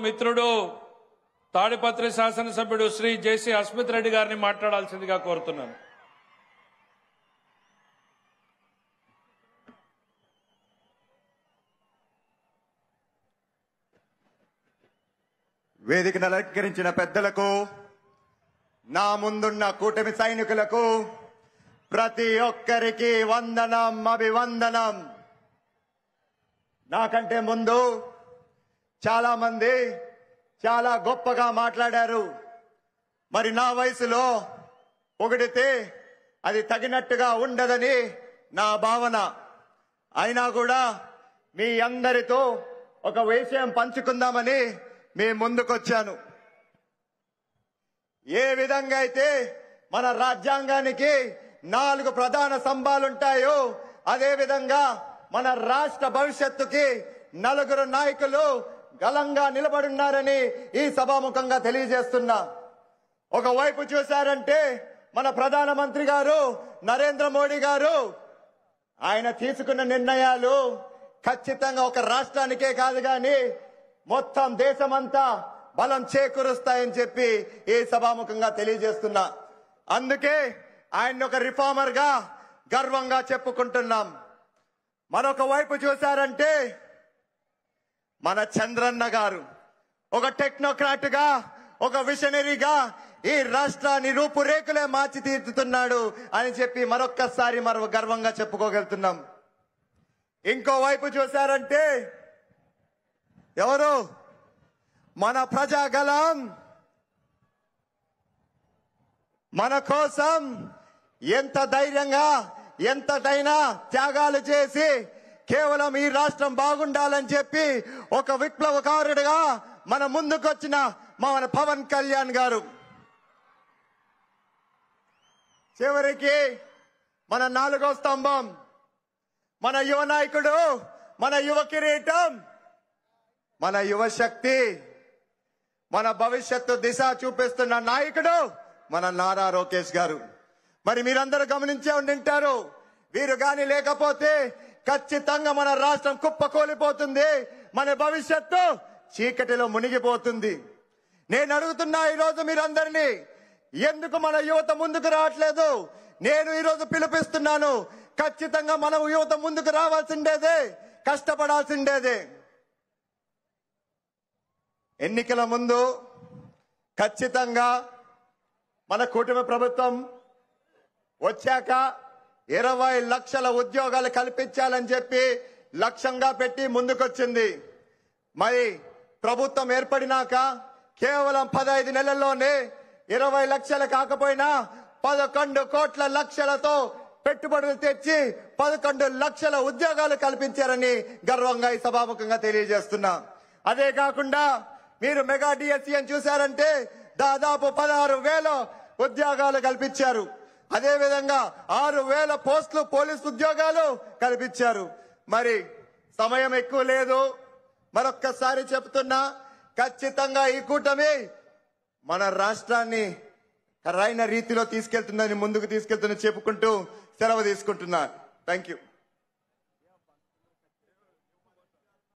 మిత్రుడు తాడిపత్రి శాసనసభ్యుడు శ్రీ జేసీ అస్మిత్ రెడ్డి గారిని మాట్లాడాల్సిందిగా కోరుతున్నాను. వేదికను అలంకరించిన పెద్దలకు, నా ముందున్న కూటమి సైనికులకు ప్రతి ఒక్కరికి వందనం, అభివందనం. నాకంటే ముందు చాలా మంది చాలా గొప్పగా మాట్లాడారు. మరి నా వయసులో పొగిడితే అది తగినట్టుగా ఉండదని నా భావన. అయినా కూడా మీ అందరితో ఒక విషయం పంచుకుందామని మీ ముందుకొచ్చాను. ఏ విధంగా అయితే మన రాజ్యాంగానికి 4 ప్రధాన స్తంభాలుంటాయో అదే విధంగా మన రాష్ట్ర భవిష్యత్తుకి 4 నాయకులు గలంగా నిలబడున్నారని ఈ సభాముఖంగా తెలియజేస్తున్నా. ఒకవైపు చూశారంటే మన ప్రధానమంత్రి గారు నరేంద్ర మోడీ గారు, ఆయన తీసుకున్న నిర్ణయాలు ఖచ్చితంగా ఒక రాష్ట్రానికే కాదు గాని మొత్తం దేశమంతా బలం చేకూరుస్తాయని చెప్పి ఈ సభాముఖంగా తెలియజేస్తున్నా. అందుకే ఆయన ఒక రిఫార్మర్ గా గర్వంగా చెప్పుకుంటున్నాం. మరొక వైపు చూశారంటే మన చంద్రన్న గారు ఒక టెక్నోక్రాట్ గా, ఒక విషనరీగా ఈ రాష్ట్రాన్ని రూపురేఖలే మార్చి తీర్చుతున్నాడు అని చెప్పి మరొక్కసారి గర్వంగా చెప్పుకోగలుగుతున్నాం. ఇంకో వైపు చూశారంటే ఎవరు? మన ప్రజాగలం మన కోసం ఎంత ధైర్యంగా ఎంతటైనా త్యాగాలు చేసి కేవలం ఈ రాష్ట్రం బాగుండాలని చెప్పి ఒక విప్లవకారుడిగా మన ముందుకొచ్చిన మన పవన్ కళ్యాణ్ గారు. చివరికి మన 4వ స్తంభం, మన యువ నాయకుడు, మన యువ కిరీటం, మన యువ శక్తి, మన భవిష్యత్తు దిశ చూపిస్తున్న నాయకుడు మన నారా లోకేష్ గారు. మరి మీరందరూ గమనించే ఉండింటారు, వీరు గాని లేకపోతే ఖచ్చితంగా మన రాష్ట్రం కుప్పకూలిపోతుంది, మన భవిష్యత్తు చీకటిలో మునిగిపోతుంది. నేను అడుగుతున్నా ఈరోజు మీరందరినీ, ఎందుకు మన యువత ముందుకు రావట్లేదు? నేను ఈరోజు పిలుపిస్తున్నాను. ఖచ్చితంగా మనం యువత ముందుకు రావాల్సిండేదే, కష్టపడాల్సిండేదే. ఎన్నికల ముందు ఖచ్చితంగా మన కూటమి ప్రభుత్వం వచ్చాక 20 లక్షల ఉద్యోగాలు కల్పించాలని చెప్పి లక్ష్యంగా పెట్టి ముందుకొచ్చింది. మరి ప్రభుత్వం ఏర్పడినాక కేవలం 15 నెలల్లోనే 20 లక్షలు కాకపోయినా 11 కోట్ల లక్షలతో పెట్టుబడులు తెచ్చి 11 లక్షల ఉద్యోగాలు కల్పించారని గర్వంగా ఈ సభాముఖంగా తెలియజేస్తున్నా. అదే కాకుండా మీరు మెగా డిఎస్సి అని చూశారంటే దాదాపు 16,000 ఉద్యోగాలు కల్పించారు. అదే విధంగా 6,000 పోస్టులు పోలీసు ఉద్యోగాలు కల్పించారు. మరి సమయం ఎక్కువ లేదు, మరొక్కసారి చెప్తున్నా, ఖచ్చితంగా ఈ కూటమి మన రాష్ట్రాన్ని సరైన రీతిలో తీసుకెళ్తుందని, ముందుకు తీసుకెళ్తుందని చెప్పుకుంటూ సెలవు తీసుకుంటున్నా. Thank you.